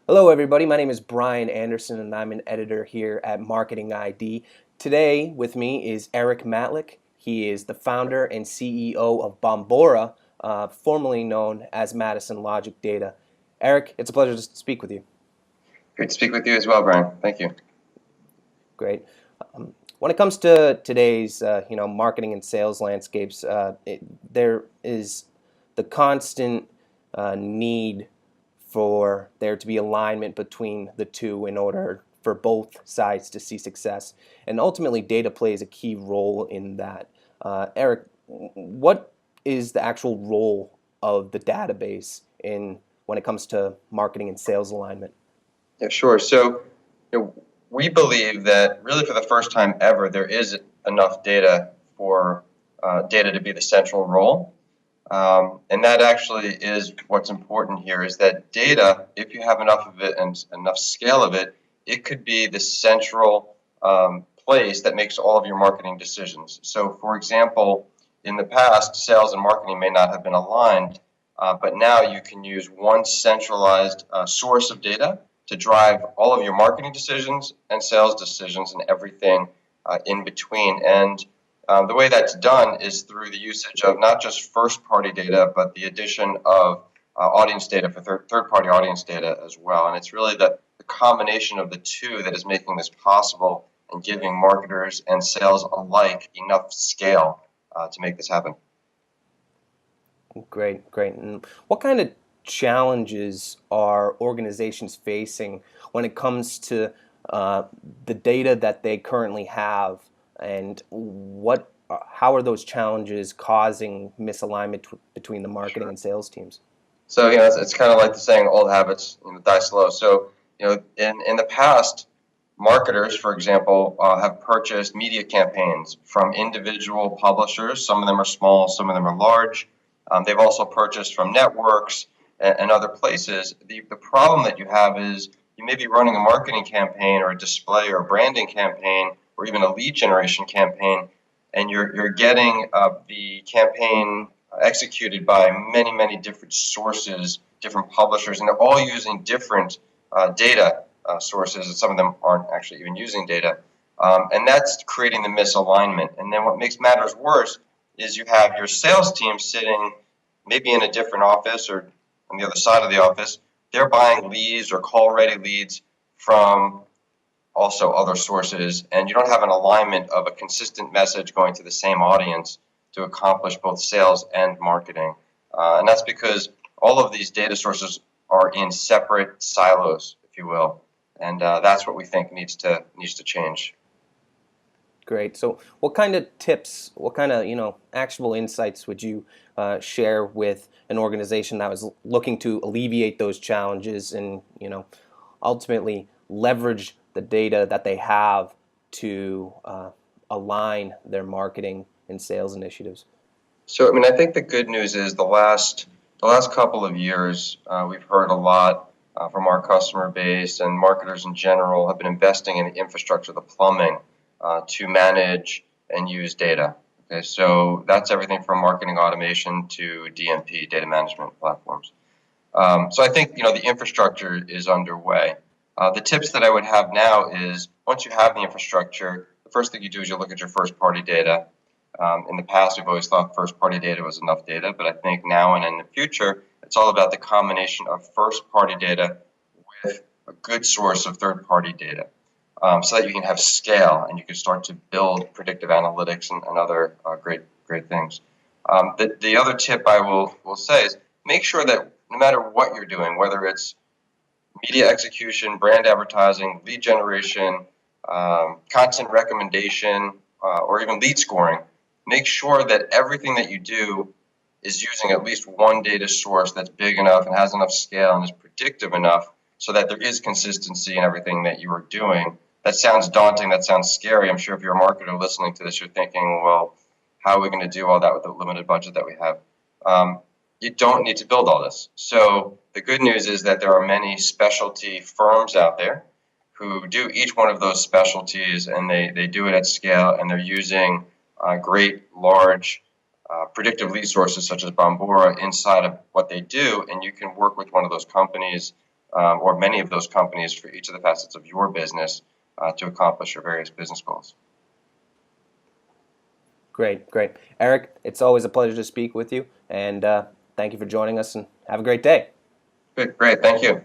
Hello, everybody. My name is Brian Anderson, and I'm an editor here at Marketing ID. Today, with me is Erik Matlick. He is the founder and CEO of Bombora, formerly known as Madison Logic Data. Erik, it's a pleasure to speak with you. Great to speak with you as well, Brian. Thank you. Great. When it comes to today's, marketing and sales landscapes, there is the constant need for there to be alignment between the two in order for both sides to see success. And ultimately, data plays a key role in that. Erik, what is the actual role of the database in when it comes to marketing and sales alignment? Yeah, sure. We believe that really for the first time ever, there is enough data for data to be the central role. And that actually is what's important here is that data, if you have enough of it and enough scale of it, it could be the central place that makes all of your marketing decisions. So, for example, in the past, sales and marketing may not have been aligned, but now you can use one centralized source of data to drive all of your marketing decisions and sales decisions and everything in between. And the way that's done is through the usage of not just first-party data, but the addition of audience data for third-party audience data as well. And it's really the combination of the two that is making this possible and giving marketers and sales alike enough scale to make this happen. Great, great. And what kind of challenges are organizations facing when it comes to the data that they currently have, and how are those challenges causing misalignment between the marketing Sure. and sales teams? So, it's kind of like the saying, old habits, die slow. So, in the past, marketers, for example, have purchased media campaigns from individual publishers. Some of them are small, some of them are large. They've also purchased from networks and other places. The problem that you have is you may be running a marketing campaign or a display or a branding campaign or even a lead generation campaign, and you're getting the campaign executed by many, many different sources, different publishers, and they're all using different data sources, and some of them aren't actually even using data. And that's creating the misalignment. And then what makes matters worse is you have your sales team sitting maybe in a different office or on the other side of the office. They're buying leads or call-ready leads from also other sources, and you don't have an alignment of a consistent message going to the same audience to accomplish both sales and marketing. And that's because all of these data sources are in separate silos, if you will, and that's what we think needs to change. Great. So, what kind of tips, what kind of actionable insights would you share with an organization that was looking to alleviate those challenges and ultimately leverage the data that they have to align their marketing and sales initiatives? So, I think the good news is the last couple of years, we've heard a lot from our customer base, and marketers in general have been investing in the infrastructure, the plumbing, to manage and use data. Okay, so that's everything from marketing automation to DMP, data management platforms. So I think the infrastructure is underway. The tips that I would have now is once you have the infrastructure, the first thing you do is you look at your first party data. In the past, we've always thought first party data was enough data, but I think now and in the future, it's all about the combination of first party data with a good source of third party data, so that you can have scale and you can start to build predictive analytics and other great things. The other tip I will say is make sure that no matter what you're doing, whether it's media execution, brand advertising, lead generation, content recommendation, or even lead scoring, make sure that everything that you do is using at least one data source that's big enough and has enough scale and is predictive enough so that there is consistency in everything that you are doing. That sounds daunting. That sounds scary. I'm sure if you're a marketer listening to this, you're thinking, well, how are we going to do all that with the limited budget that we have? You don't need to build all this. So the good news is that there are many specialty firms out there who do each one of those specialties, and they do it at scale, and they're using great, large predictive lead sources such as Bombora inside of what they do, and you can work with one of those companies or many of those companies for each of the facets of your business to accomplish your various business goals. Great, great. Erik, it's always a pleasure to speak with you, and thank you for joining us, and have a great day. Good, great, thank you.